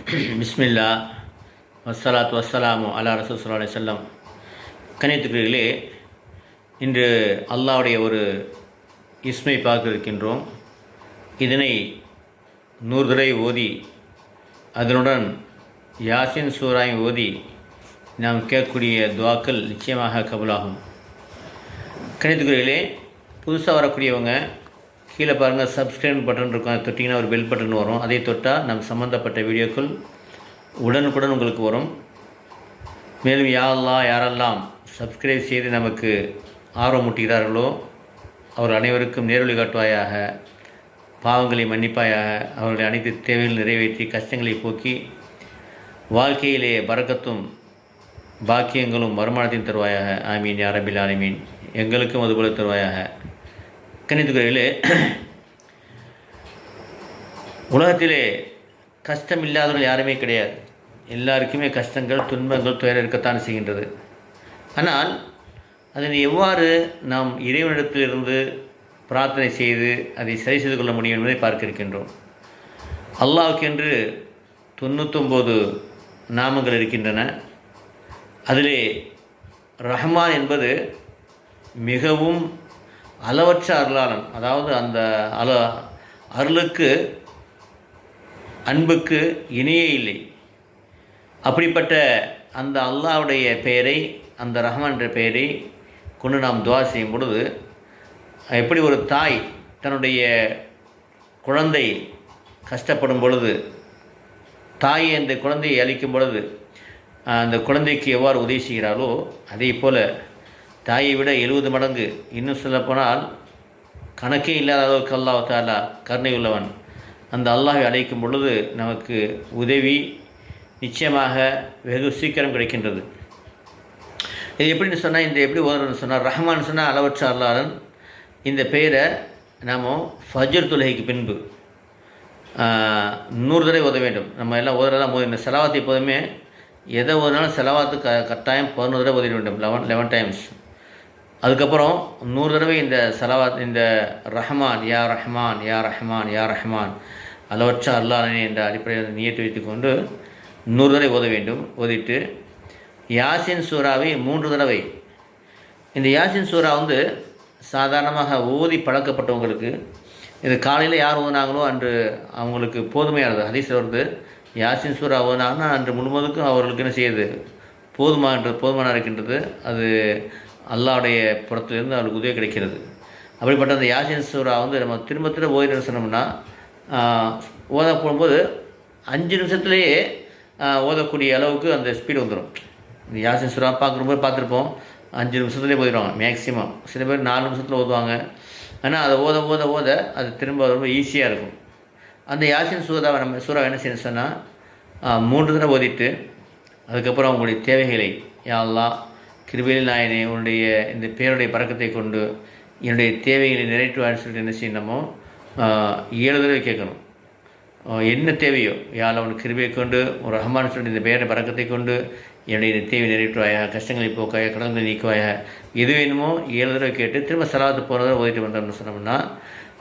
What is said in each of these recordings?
பிஸ்மில்லா வஸ்ஸலாத்து வஸ்ஸலாமு அலா ரசூல் ஸல்லல்லாஹு அலைஹி வஸல்லம். கண்ணியத்துக்குரியவர்களே, இன்று அல்லாஹ்வுடைய ஒரு இஸ்மை பார்க்க இருக்கின்றோம். இதனை 100 தடவை ஓதி அதனுடன் யாசின் சூராயும் ஓதி நாம் கேட்கக்கூடிய துவாக்கள் நிச்சயமாக கபூலாகும். கண்ணியத்துக்குரியவர்களே, புதுசாக வரக்கூடியவங்க கீழே பாருங்கள், சப்ஸ்கிரைப் பட்டன் இருக்கும். அதை தொட்டிங்கன்னா ஒரு பெல் பட்டன் வரும். அதை தொட்டால் நம் சம்மந்தப்பட்ட வீடியோக்கள் உடனுக்குடன் உங்களுக்கு வரும். மேலும் யாரெல்லாம் சப்ஸ்கிரைப் செய்து நமக்கு ஆர்வமூட்டுகிறார்களோ அவர்கள் அனைவருக்கும் நேர்வழி காட்டுவாயாக, பாவங்களை மன்னிப்பாயாக, அவர்களுடைய அனைத்து தேவைகள் நிறைவேற்றி கஷ்டங்களை போக்கி வாழ்க்கையிலே பரக்கத்தும் பாக்கியங்களும் வருமானத்தையும் தருவாயாக. ஆமீன் யா ரப்பில் ஆலமீன். எங்களுக்கும் அதுபோல தருவாயாக. கண்ணியத்துக்குரியவர்களே, உலகத்திலே கஷ்டம் இல்லாதவர்கள் யாருமே கிடையாது. எல்லாருக்குமே கஷ்டங்கள், துன்பங்கள், துயரம் இருக்கத்தான் செய்கின்றது. ஆனால் அதனை எவ்வாறு நாம் இறைவனிடத்திலிருந்து பிரார்த்தனை செய்து அதை சரி செய்து கொள்ள முடியும் என்பதை பார்க்க இருக்கின்றோம். அல்லாஹ்வுக்கென்று 99 நாமங்கள் இருக்கின்றன. அதிலே ரஹ்மான் என்பது மிகவும் அளவற்ற அருளாளன். அதாவது அந்த அருளுக்கு, அன்புக்கு இணையே இல்லை. அப்படிப்பட்ட அந்த அல்லாஹ்வுடைய பெயரை, அந்த ரஹ்மான் என்ற பெயரை கொண்டு நாம் துஆ செய்யும் பொழுது, எப்படி ஒரு தாய் தன்னுடைய குழந்தை கஷ்டப்படும் பொழுது தாயை அந்த குழந்தையை அளிக்கும் பொழுது அந்த குழந்தைக்கு எவ்வாறு உதவி செய்கிறாளோ, அதே போல் தாயை விட 70 மடங்கு, இன்னும் சொல்லப்போனால் கணக்கே இல்லாத அளவுக்கு அல்லாஹ் தஆலா கருணை உள்ளவன். அந்த அல்லாஹை அழைக்கும் பொழுது நமக்கு உதவி நிச்சயமாக வெகு சீக்கிரம் கிடைக்கின்றது. இது எப்படின்னு சொன்னால், இந்த எப்படி ஓதுறதுன்னு சொன்னால், ரஹ்மான் சொன்னால் அளவற்ற அருளாளன். இந்த பெயரை நாம் ஃபஜ்ர் தொழுகைக்கு பின்பு 100 தடவை ஓத வேண்டும். நம்ம எல்லாம் ஓதுறதெல்லாம் இந்த செலவாத்து எப்போதுமே எதை ஓதுனாலும் செலவாத்து கட்டாயம் 11 தடவை ஓதிட வேண்டும், 11 டைம்ஸ். அதுக்கப்புறம் 100 தடவை இந்த செலவாத், இந்த ரஹ்மான் யா ரஹ்மான் யா ரஹ்மான் யா ரஹ்மான் அளவற்ற அல்லாஹ்னே என்ற அடிப்படையில் நியத்து வைத்துக்கொண்டு 100 தடவை ஓத வேண்டும். ஓதிட்டு யாசின் சூறாவை 3 தடவை. இந்த யாசின் சூறா சாதாரணமாக ஓதி பழக்கப்பட்டவங்களுக்கு, இது காலையில் யார் ஓதுனாங்களோ அன்று அவங்களுக்கு போதுமையானது. ஹதீஸில் வருது, யாசின் சூறா ஓதுனாங்கன்னா அன்று முழுவதுக்கும் அவர்களுக்கு என்ன செய்யுது, போதுமான இருக்கின்றது. அது அல்லாஹ்வுடைய புறத்திலிருந்து அவருக்கு உதவி கிடைக்கிறது. அப்படிப்பட்ட அந்த யாசின் சூறா நம்ம திரும்ப திரும்ப ஓதிட்டு சொன்னோம்னா, ஓத போகும்போது 5 நிமிஷத்துலேயே ஓதக்கூடிய அளவுக்கு அந்த ஸ்பீடு வந்துடும். இந்த யாசின் சூறா பார்க்கும்போது பார்த்துருப்போம், 5 நிமிஷத்துலேயே ஓதிடுவாங்க மேக்ஸிமம். சில பேர் 4 நிமிஷத்தில் ஓதுவாங்க. ஆனால் அதை ஓத ஓத ஓத அது திரும்ப ரொம்ப ஈஸியாக இருக்கும். அந்த யாசின் சூறாவை நம்ம என்ன செய்யணும் சொன்னால், 3 தடவை ஓதிட்டு அதுக்கப்புறம் அவங்களுடைய தேவைகளை, யா அல்லாஹ் கிருபையில் நாயனே, உன்னுடைய இந்த பேருடைய பறக்கத்தை கொண்டு என்னுடைய தேவைகளை நிறைவேற்றுவான்னு சொல்லிட்டு என்ன செய்யணுமோ 7 தடவை கேட்கணும். என்ன தேவையோ, யாழ் அவனுக்கு கிருபையை கொண்டு ஒரு ரஹ்மான் சொல்லிட்டு இந்த பேருடைய பறக்கத்தை கொண்டு என்னுடைய தேவை நிறைவேற்றுவாயா, கஷ்டங்களை போக்காயா, கடன்களை நீக்குவாயா, எது வேணுமோ 7 தடவை கேட்டு திரும்ப சலாத்து போகிறத ஓதிட்டு வந்தோம்னு சொன்னோம்னா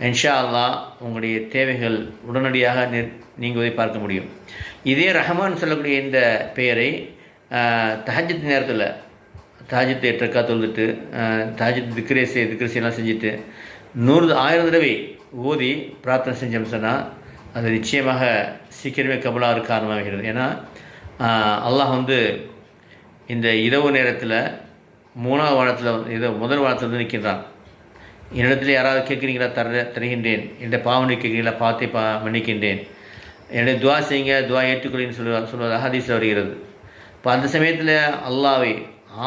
இன்ஷா அல்லாஹ் உங்களுடைய தேவைகள் உடனடியாக நீங்குவதை பார்க்க முடியும். இதே ரஹ்மான் சொல்லக்கூடிய இந்த பெயரை தஹஜ்ஜுத் நேரத்தில் தஹஜ்ஜுத் 8 ரக்காத் தொழுதுட்டு தஹஜ்ஜுத் திக்ரேசெல்லாம் செஞ்சுட்டு 1000 தடவை ஓதி பிரார்த்தனை செஞ்சோம்னு சொன்னால் அது நிச்சயமாக சீக்கிரமே கபூலாக காரணமாகிறது. ஏன்னா அல்லாஹ் இந்த இரவு நேரத்தில் 3ஆவது வானத்தில் முதல் வானத்தில் நிற்கின்றான். என்னிடத்தில் யாராவது கேட்குறீங்களா, தருகின்றேன். என்னுடைய பாவனை கேட்குறீங்களா, பார்த்தே மன்னிக்கின்றேன். என்னுடைய துவா செய்யுங்க, துவா ஏற்றுக்கொள்ளின்னு சொல்வதாக ஹதீஸில் வருகிறது. இப்போ அந்த சமயத்தில் அல்லாஹ்வை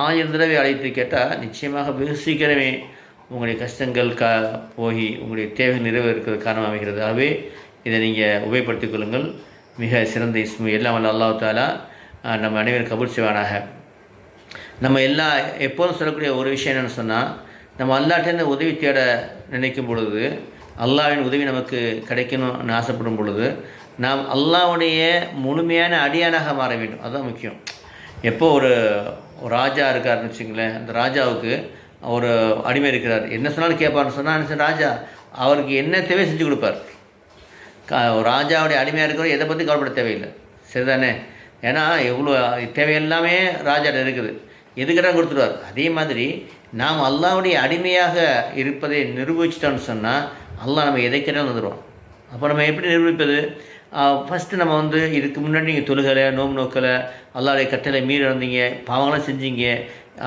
1000 தடவை அழைத்து கேட்டால் நிச்சயமாக வெகு சீக்கிரமே உங்களுடைய கஷ்டங்கள் போய் உங்களுடைய தேவைகள் நிறைவேறுக்கிறது காரணமாகிறது. ஆகவே இதை நீங்கள் உபயோகப்படுத்திக் கொள்ளுங்கள். மிக சிறந்த இஸ்மு. எல்லாம் வல்ல அல்லாஹ் தஆலா நம்ம அனைவரும் கபூல் செய்வானாக. நம்ம எப்போதும் சொல்லக்கூடிய ஒரு விஷயம் என்னென்னு சொன்னால், நம்ம அல்லாஹ்ட்டேருந்து உதவி தேட நினைக்கும் பொழுது, அல்லாஹ்வின் உதவி நமக்கு கிடைக்கணும்னு ஆசைப்படும் பொழுது, நாம் அல்லாஹ்வுடைய முழுமையான அடியானாக மாற வேண்டும். அதுதான் முக்கியம். எப்போ ஒரு ராஜா இருக்காருன்னு வச்சுங்களேன், அந்த ராஜாவுக்கு ஒரு அடிமை இருக்கிறார். என்ன சொன்னாலும் கேட்பார்னு சொன்னால் ராஜா அவருக்கு என்ன தேவை செஞ்சு கொடுப்பார். ராஜாவுடைய அடிமையாக இருக்கிறவர் எதை பற்றி கவலைப்பட தேவையில்லை. சரிதானே? ஏன்னா எவ்வளோ தேவையெல்லாமே ராஜாட்ட இருக்குது, எதுக்கிட்ட கொடுத்துருவார். அதே மாதிரி நாம் அல்லாஹ்வுடைய அடிமையாக இருப்பதை நிரூபிச்சிட்டோம்னு சொன்னால் அல்லாஹ் நம்ம எதை கேட்டாலும் வந்துடுவோம். அப்போ நம்ம எப்படி நிரூபிப்பது? ஃபஸ்ட்டு நம்ம வந்து இதுக்கு முன்னாடி நீங்கள் தொழுகலை, நோம்பு நோக்கலை, அல்லாஹ்வுடைய கட்டளை மீறி இருந்தீங்க, பாவங்களாம் செஞ்சீங்க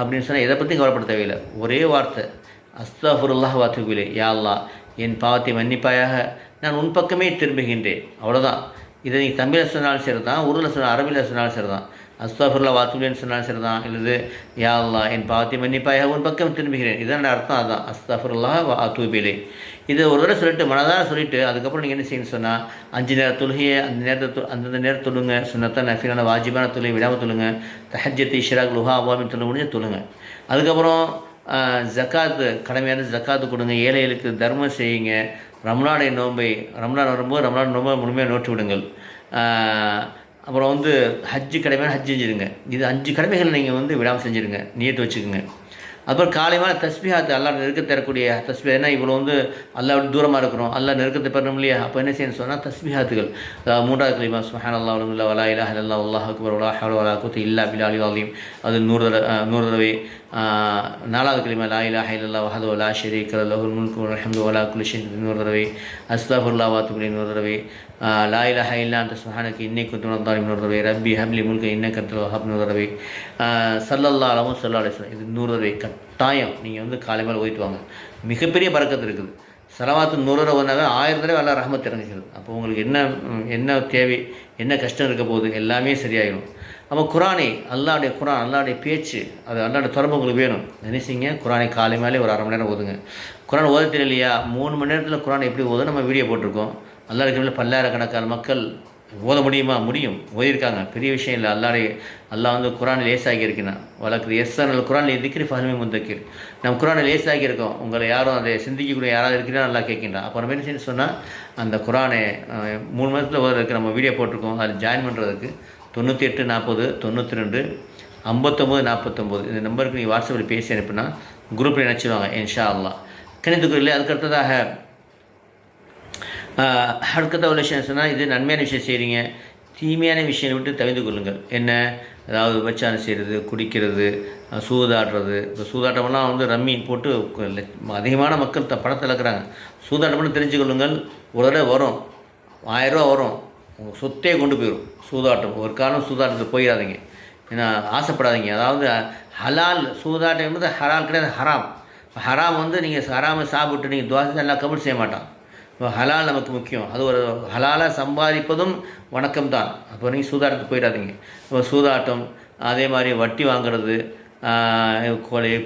அப்படின்னு சொன்னால் எதை பற்றி கவலைப்பட தேவையில்லை. ஒரே வார்த்தை, அஸ்தஃபிருல்லாஹ் வ அத்தூபு இலைஹ், யா அல்லாஹ் என் பாவத்தை மன்னிப்பாயாக, நான் உன் பக்கமே திரும்புகின்றேன். அவ்வளோதான். இதை நீங்கள் தமிழில் சொன்னாலும் சரி தான், உருதில் சொன்னால், அரபியில் சொன்னாலும் சரி தான். அஸ்தஃபிருல்லாஹ் வ அத்தூபு இலைஹ்னு சொன்னாலும் சரி தான், இல்லது யா அல்லாஹ் என் பாவத்தை மன்னிப்பாயாக உன் பக்கம் திரும்புகிறேன். இதான் அர்த்தம். அதுதான் அஸ்தஃபிருல்லாஹ் வ அத்தூபு இலைஹ். இதை ஒரு தடவை சொல்லிட்டு மனதார சொல்லிவிட்டு அதுக்கப்புறம் நீங்கள் என்ன செய்யணும்னு சொன்னால் 5 நேர தொழுகையை அந்தந்த நேரம் தொழுங்க. சுன்னத்தான் நஃபிலான வாஜிபான தொழுகை விடாமல் தொழுங்க. தஹஜ்ஜத், இஷ்ராக், லுஹா, அவாமின் தொழுக முடிஞ்சு தொழுங்க. அதுக்கப்புறம் ஜக்காத்து, கடமையான ஜக்காத்து கொடுங்க. ஏழைகளுக்கு தர்மம் செய்யுங்க. ரம்லானுடைய நோன்பை, ரம்லான் வரும்போது ரம்லான் நோன்பை முழுமையாக நோட்டு விடுங்கள். அப்புறம் வந்து ஹஜ்ஜு கடமையான ஹஜ் செஞ்சுருங்க. இது 5 கடமைகள் நீங்கள் வந்து விடாமல் செஞ்சுருங்க, நியத்து வச்சுக்கோங்க. அப்புறம் காலையான தஸ்பிஹாத்து, அல்லாஹ் நெருக்க தரக்கூடிய தஸ்பி. ஏன்னா இவ்வளோ வந்து அல்லாஹ் விட்டு தூரமாக இருக்கிறோம், அல்லாஹ் நெருக்கத்தை பெறணும் இல்லையா? அப்போ என்ன செய்யணும்னு சொன்னால் தஸ்பிஹாத்துகள், அதாவது 3வது கலிமா சுப்ஹானல்லாஹ் வல்ஹம்துலில்லாஹ் வலா இலாஹ இல்லல்லாஹ் வல்லாஹு அக்பர் வலா ஹவ்ல வலா குவத்த இல்லா பில்லாஹில் அலீம், அது 100 தடவை. 4வது கலிமா லா இலாஹ இல்லல்லாஹ் வஹ்தஹு லா ஷரீக லஹு லஹுல் முல்கு வல் ஹம்து வலா குல்லி ஷைஇன் 100 தடவை. அஸ்தக்ஃபிருல்லாஹ் வ அத்தூபு இலைஹி 100 தடவை. லா இலாஹ இல்லா அன்த சுப்ஹானக இன்னி குன்து மினல் ஸாலிமீன் 100 தடவை. ரப்பி ஹப்லி முல்க இன்னக அன்தல் வஹ்ஹாப் 100 தடவை. ஸல்லல்லாஹு அலைஹி வஸல்லம் இது 100 தடவை கட்டாயம் நீங்கள் வந்து காலை மேலே ஓதிட்டு வாங்க. மிகப்பெரிய பரக்கத்து இருக்குது. ஸலவாத்து 100 தடவை வந்தாவே 1000 தடவை அல்லாஹ் ரஹ்மத் இறங்குகிறது. அப்போ உங்களுக்கு என்ன தேவை, என்ன கஷ்டம் இருக்க போகுது, எல்லாமே சரியாயிடும். அப்போ குரானை, அல்லாஹ்வுடைய குரான், அல்லாஹ்வுடைய பேச்சு, அது அல்லாஹ்வுடைய தொடர்பு உங்களுக்கு வேணும். நினைச்சிங்க குரானை காலை மேலே ஒரு 1/2 மணி நேரம் ஓதுங்க. குரான் ஓத தெரியலையா, 3 மணி நேரத்தில் குரான் எப்படி ஓதும் நம்ம வீடியோ போட்டிருக்கோம். அல்லாஹ்வுடைய பல்லாயிரக்கணக்கான மக்கள் ஓத முடியுமா? முடியும், ஓதியிருக்காங்க. பெரிய விஷயம் இல்லை. அல்லாஹ் வந்து குரானை லேசாகி இருக்கிறான். வழக்கு எஸ்ஸானல் குரான் திக்ரி ஃபஹ்மி முத்தக்கிர். நம்ம குரானை லேசாகி இருக்கோம். உங்களை யாரும் அதை சிந்திக்கக்கூடிய யாராவது இருக்கிறா நல்லா கேட்கின்றான். அப்போ நம்ம என்ன செய்யணும் சொன்னால், அந்த குரானை 3 மணி நேரத்தில் ஓதுறதுக்கு நம்ம வீடியோ போட்டிருக்கோம். அதில் ஜாயின் பண்ணுறதுக்கு 98 40 92 59 49 இந்த நம்பருக்கு நீங்கள் வாட்ஸ்அப்பில் பேசி அனுப்புனா குரூப்பில் நினச்சிடுவாங்க இன்ஷா அல்லாஹ். கணித்துக்குரிய அடுத்த உள்ள விஷயம் சொன்னால், இது நன்மையான விஷயம் செய்கிறீங்க, தீமையான விஷயங்களை விட்டு தவிர்த்து கொள்ளுங்கள். என்ன, அதாவது விபச்சாரம் செய்கிறது, குடிக்கிறது, சூதாடுறது. இப்போ சூதாட்டம்லாம் வந்து ரம்மி போட்டு அதிகமான மக்கள் பணத்தை இழக்கிறாங்க. சூதாட்டம்னு தெரிஞ்சு கொள்ளுங்கள். ஒரு தடவை வரும், 1000 ரூபா வரும், உங்கள் சொத்தே கொண்டு போயிடும் சூதாட்டம். ஒரு காரணம் சூதாட்டத்துக்கு போயிடாதீங்க, ஏன்னா ஆசைப்படாதீங்க. அதாவது ஹலால் சூதாட்டம் என்பது ஹலால் கிடையாது, ஹராம். ஹராம் வந்து நீங்கள் ஹராமை சாப்பிட்டு நீங்கள் துவாசை எல்லாம் கபூல் செய்ய மாட்டான். இப்போ ஹலால் நமக்கு முக்கியம். அது ஒரு ஹலாலாக சம்பாதிப்பதும் வணக்கம் தான். அப்போ நீங்கள் சூதாட்டத்துக்கு போயிடாதீங்க. இப்போ சூதாட்டம், அதே மாதிரி வட்டி வாங்கிறது,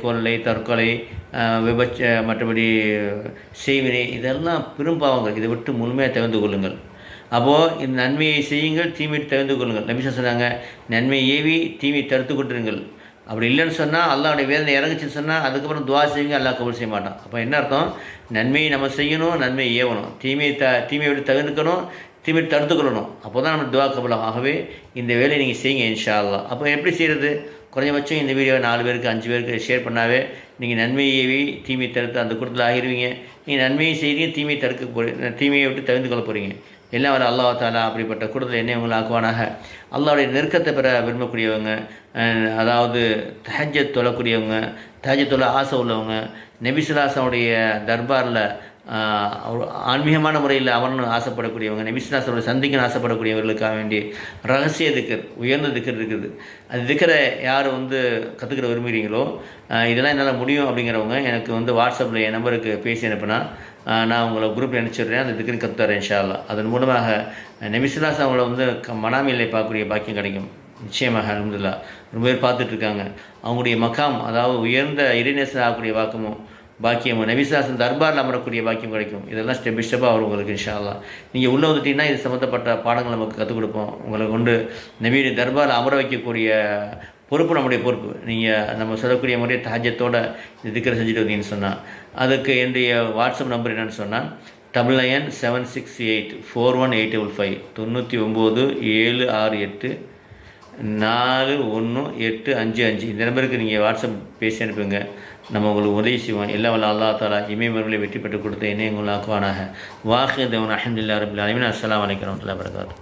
கொள்ளை, தற்கொலை, மற்றபடி செய்வினை, இதெல்லாம் பெரும்பாவங்கள். இதை விட்டு முழுமையாக தவிர்த்து கொள்ளுங்கள். அப்போது இந்த நன்மையை செய்யுங்கள், தீமையை தவிர்த்து கொள்ளுங்கள். நபி சொன்னாங்க, நன்மையை ஏவி தீமையை தடுத்து கொண்டிருங்கள். அப்படி இல்லைன்னு சொன்னால், அல்லாஹ்வுடைய வேதனை இறங்குச்சுன்னு சொன்னால் அதுக்கப்புறம் துவா செய்யுங்க, அல்லாஹ் கபூல் செய்ய மாட்டான். அப்போ என்ன அர்த்தம்? நன்மையை நம்ம செய்யணும், நன்மையை ஏவணும், தீமையை விட்டு தவிர்க்கணும், தீமையை தடுத்துக்கொள்ளணும். அப்போ தான் நம்ம துவா கபூல். ஆகவே இந்த வேலையை நீங்கள் செய்யுங்க இன்ஷா அல்லாஹ். அப்போ எப்படி செய்கிறது? குறைஞ்சபட்சம் இந்த வீடியோவை 4 பேருக்கு 5 பேருக்கு ஷேர் பண்ணாவே நீங்கள் நன்மையை ஏவி தீமையை தடுத்து அந்த கூட்டத்தில் ஆகிடுவீங்க. நீங்கள் நன்மையை செய்கிறீங்க, தீமையை தீமையை விட்டு தவிர்த்து கொள்ள போகிறீங்க. எல்லாம் வர அல்லாஹ் தாலா அப்படிப்பட்ட கூட்டத்தில் என்னை உங்களை ஆக்குவானாக. அல்லாஹ்வுடைய நெருக்கத்தை பெற விரும்பக்கூடியவங்க, அதாவது தஹஜ்ஜத் தொழக்கூடியவங்க, தஹஜ்ஜத் தொழ ஆசை உள்ளவங்க, நபி ஸல்லல்லாஹு அலைஹி வஸல்லம் தர்பாரில் ஆன்மீகமான முறையில் அமரணும் ஆசைப்படக்கூடியவங்க, நபி ஸல்லல்லாஹு அலைஹி வஸல்லம் சந்திக்கணும் ஆசைப்படக்கூடியவர்களுக்காக வேண்டி ரகசிய திக்கர், உயர்ந்த திக்கர் இருக்குது. அது திக்கரை யார் வந்து கற்றுக்கிற விரும்புகிறீங்களோ, இதெல்லாம் என்னால் முடியும் அப்படிங்கிறவங்க எனக்கு வந்து வாட்ஸ்அப்பில் என் நம்பருக்கு பேசி அனுப்புனா நான் உங்களை குரூப்பில் நினச்சிடுறேன். அந்த திக்கரை கற்றுத்தரேன் இன்ஷா அல்லாஹ். அதன் மூலமாக நபி ஸல்லல்லாஹு அலைஹி வஸல்லம் அவங்களை வந்து மனாமில்லை பார்க்கக்கூடிய பாக்கியம் கிடைக்கும் நிச்சயமாக. அல்ஹம்துலில்லாஹ் ரொம்ப பேர் பார்த்துட்ருக்காங்க. அவங்களுடைய மகாம், அதாவது உயர்ந்த இறைநேசர் ஆகக்கூடிய பாக்கியமும் நபி ஸல்லல்லாஹு அலைஹி வஸல்லம் தர்பாரில் அமரக்கூடிய பாக்கியம் கிடைக்கும். இதெல்லாம் ஸ்டெப் பை ஸ்டெப்பாக வரும் உங்களுக்கு இன்ஷா அல்லாஹ். நீங்கள் உள்ளே வந்துட்டீங்கன்னா இது சம்மந்தப்பட்ட பாடங்கள் நமக்கு கற்றுக் கொடுப்போம். உங்களை கொண்டு நபியுடைய தர்பாரில் அமர வைக்கக்கூடிய பொறுப்பு நம்முடைய பொறுப்பு. நீங்கள் நம்ம சொல்லக்கூடிய முறையை தஹஜ்ஜத்தோடு இந்த திக்கரை செஞ்சுட்டு வந்தீங்கன்னு சொன்னால், அதுக்கு என்னுடைய வாட்ஸ்அப் நம்பர் என்னென்னு சொன்னால் 9976841855 9976841855 இந்த நம்பருக்கு நீங்கள் வாட்ஸ்அப் பேசி அனுப்புங்க. நம்ம உங்களுக்கு உதவி செய்வோம். எல்லாம் வல்ல அல்லாஹ் தஆலா இமயமர்களை வெற்றி பெற்று கொடுத்த என்னை உங்களை ஆக்குவானாக. வாஹிர் தஅவானா அல்ஹம்துலில்லாஹி ரப்பில் ஆலமீன். அஸ்ஸலாமு அலைக்கும் வரஹ்மத்துல்லாஹி வபரகாத்துஹு.